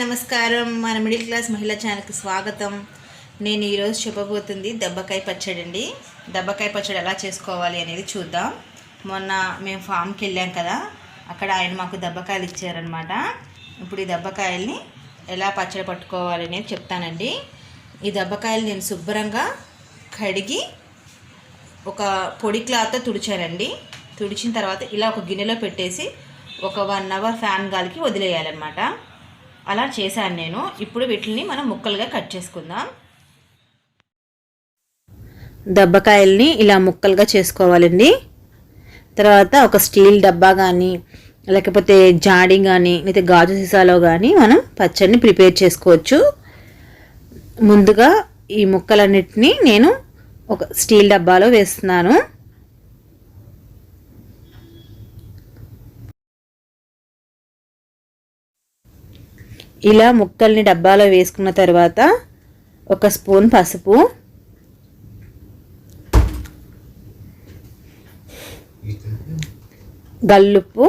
నమస్కారం. మన middle class మహిళా ఛానల్కి స్వాగతం. నేను ఈరోజు చెప్పబోతుంది దెబ్బకాయ పచ్చడి అండి. దెబ్బకాయ పచ్చడి ఎలా చేసుకోవాలి అనేది చూద్దాం. మొన్న మేము ఫామ్కి వెళ్ళాం కదా, అక్కడ ఆయన మాకు దెబ్బకాయలు ఇచ్చారనమాట. ఇప్పుడు ఈ దెబ్బకాయల్ని ఎలా పచ్చడి పట్టుకోవాలి అనేది చెప్తానండి. ఈ దెబ్బకాయలు నేను శుభ్రంగా కడిగి ఒక పొడి క్లాత్తో తుడిచానండి. తుడిచిన తర్వాత ఇలా ఒక గిన్నెలో పెట్టేసి ఒక 1 అవర్ ఫ్యాన్ గాలికి వదిలేయాలన్నమాట. అలా చేశాను నేను. ఇప్పుడు వీటిని మనం ముక్కలుగా కట్ చేసుకుందాం. దెబ్బకాయల్ని ఇలా ముక్కలుగా చేసుకోవాలండి. తర్వాత ఒక స్టీల్ డబ్బా కానీ లేకపోతే జాడి కానీ లేకపోతే గాజు సీసాలో కానీ మనం పచ్చడిని ప్రిపేర్ చేసుకోవచ్చు. ముందుగా ఈ ముక్కలన్నిటినీ నేను ఒక స్టీల్ డబ్బాలో వేస్తున్నాను. ఇలా ముక్కల్ని డబ్బాలో వేసుకున్న తర్వాత ఒక స్పూన్ పసుపు, గల్లుప్పు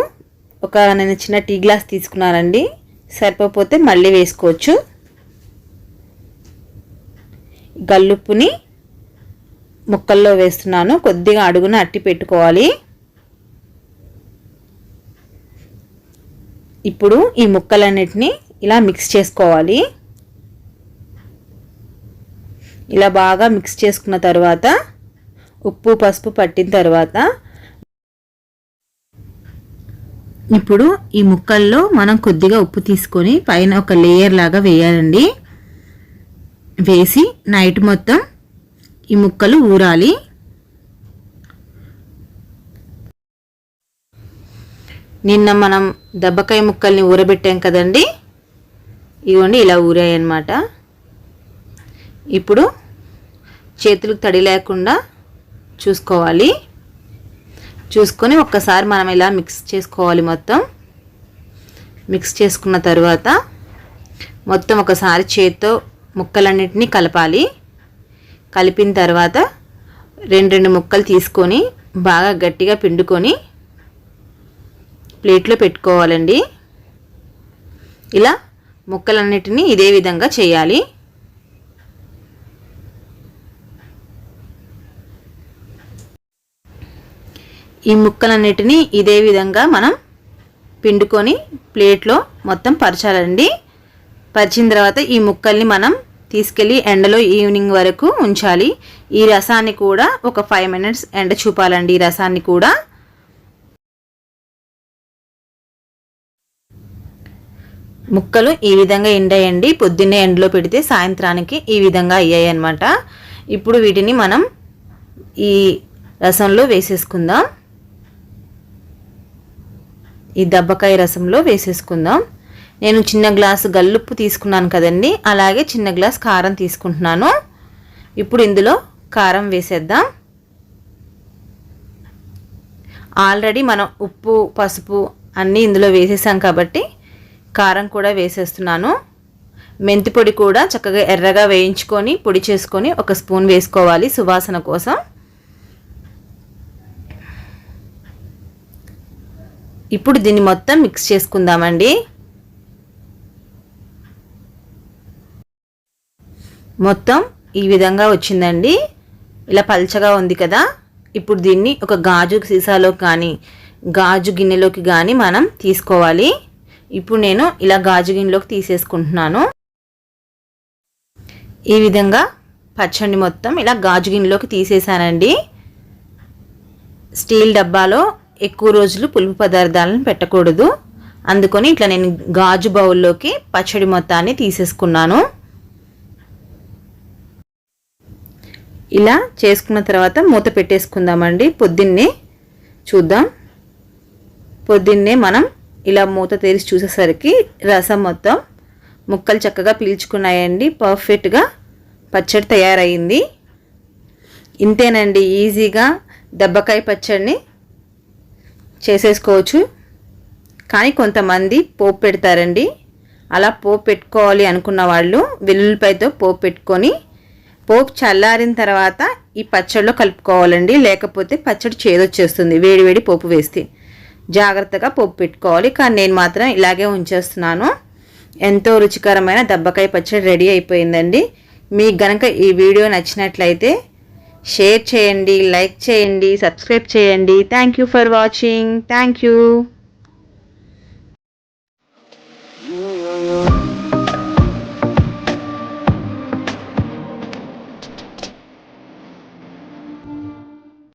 నేను చిన్న టీ గ్లాస్ తీసుకున్నానండి, సరిపోతే మళ్ళీ వేసుకోవచ్చు. గల్లుప్పుని ముక్కల్లో వేస్తున్నాను. కొద్దిగా అడుగున అట్టి పెట్టుకోవాలి. ఇప్పుడు ఈ ముక్కలన్నిటిని ఇలా మిక్స్ చేసుకోవాలి. ఇలా బాగా మిక్స్ చేసుకున్న తర్వాత ఉప్పు పసుపు పట్టిన తర్వాత ఇప్పుడు ఈ ముక్కల్లో మనం కొద్దిగా ఉప్పు తీసుకొని పైన ఒక లేయర్ లాగా వేయాలండి. వేసి నైట్ మొత్తం ఈ ముక్కలు ఊరాలి. నిన్న మనం దెబ్బకాయ ముక్కల్ని ఊరబెట్టాం కదండి, ఇవ్వండి ఇలా ఊరాయన్నమాట. ఇప్పుడు చేతులకు తడి లేకుండా చూసుకోవాలి. చూసుకొని ఒక్కసారి మనం ఇలా మిక్స్ చేసుకోవాలి. మొత్తం మిక్స్ చేసుకున్న తర్వాత మొత్తం ఒకసారి చేత్తో ముక్కలన్నిటినీ కలపాలి. కలిపిన తర్వాత 2 ముక్కలు తీసుకొని బాగా గట్టిగా పిండుకొని ప్లేట్లో పెట్టుకోవాలండి. ఇలా ముక్కలన్నిటినీ ఇదే విధంగా చేయాలి. ఈ ముక్కలన్నిటినీ ఇదే విధంగా మనం పిండుకొని ప్లేట్లో మొత్తం పరచాలండి. పరిచిన తర్వాత ఈ ముక్కల్ని మనం తీసుకెళ్ళి ఎండలో ఈవినింగ్ వరకు ఉంచాలి. ఈ రసాన్ని కూడా ఒక 5 minutes ఎండ చూపాలండి. ఈ రసాన్ని కూడా ముక్కలు ఈ విధంగా ఎండాయండి. పొద్దున్నే ఎండలో పెడితే సాయంత్రానికి ఈ విధంగా అయ్యాయి అన్నమాట. ఇప్పుడు వీటిని మనం ఈ రసంలో వేసేసుకుందాం. ఈ దెబ్బకాయ రసంలో వేసేసుకుందాం. నేను చిన్న గ్లాసు గల్లుప్పు తీసుకున్నాను కదండి, అలాగే చిన్న గ్లాస్ కారం తీసుకుంటున్నాను. ఇప్పుడు ఇందులో కారం వేసేద్దాం. ఆల్రెడీ మనం ఉప్పు పసుపు అన్నీ ఇందులో వేసేసాం కాబట్టి కారం కూడా వేసేస్తున్నాను. మెంతి పొడి కూడా చక్కగా ఎర్రగా వేయించుకొని పొడి చేసుకొని 1 స్పూన్ వేసుకోవాలి సువాసన కోసం. ఇప్పుడు దీన్ని మొత్తం మిక్స్ చేసుకుందామండి. మొత్తం ఈ విధంగా వచ్చిందండి. ఇలా పల్చగా ఉంది కదా. ఇప్పుడు దీన్ని ఒక గాజు సీసాలో కానీ గాజు గిన్నెలోకి కానీ మనం తీసుకోవాలి. ఇప్పుడు నేను ఇలా గాజు గిన్నెలోకి తీసేసుకుంటున్నాను. ఈ విధంగా పచ్చడి మొత్తం ఇలా గాజు గిన్నెలోకి తీసేసానండి. స్టీల్ డబ్బాలో ఎక్కువ రోజులు పులుపు పదార్థాలను పెట్టకూడదు, అందుకని ఇట్లా నేను గాజు బౌల్లోకి పచ్చడి మొత్తాన్ని తీసేసుకున్నాను. ఇలా చేసుకున్న తర్వాత మూత పెట్టేసుకుందామండి. పొద్దున్నే చూద్దాం. పొద్దున్నే మనం ఇలా మూత తెరిచి చూసేసరికి రసం మొత్తం ముక్కలు చక్కగా పీల్చుకున్నాయండి. పర్ఫెక్ట్గా పచ్చడి తయారైంది. ఇంతేనండి, ఈజీగా దెబ్బకాయ పచ్చడిని చేసేసుకోవచ్చు. కానీ కొంతమంది పోపు పెడతారండి. అలా పోపు పెట్టుకోవాలి అనుకున్న వాళ్ళు వెల్లుల్లిపాయతో పోపు పెట్టుకొని పోపు చల్లారిన తర్వాత ఈ పచ్చడిలో కలుపుకోవాలండి. లేకపోతే పచ్చడి చేదొచ్చేస్తుంది వేడివేడి పోపు వేస్తే. జాగ్రత్తగా పోపు పెట్టుకోవాలి. కానీ నేను మాత్రం ఇలాగే ఉంచేస్తున్నాను. ఎంతో రుచికరమైన దబ్బకాయ పచ్చడి రెడీ అయిపోయిందండి. మీకు గనక ఈ వీడియో నచ్చినట్లయితే షేర్ చేయండి, లైక్ చేయండి, సబ్స్క్రైబ్ చేయండి. Thank you for watching. Thank you.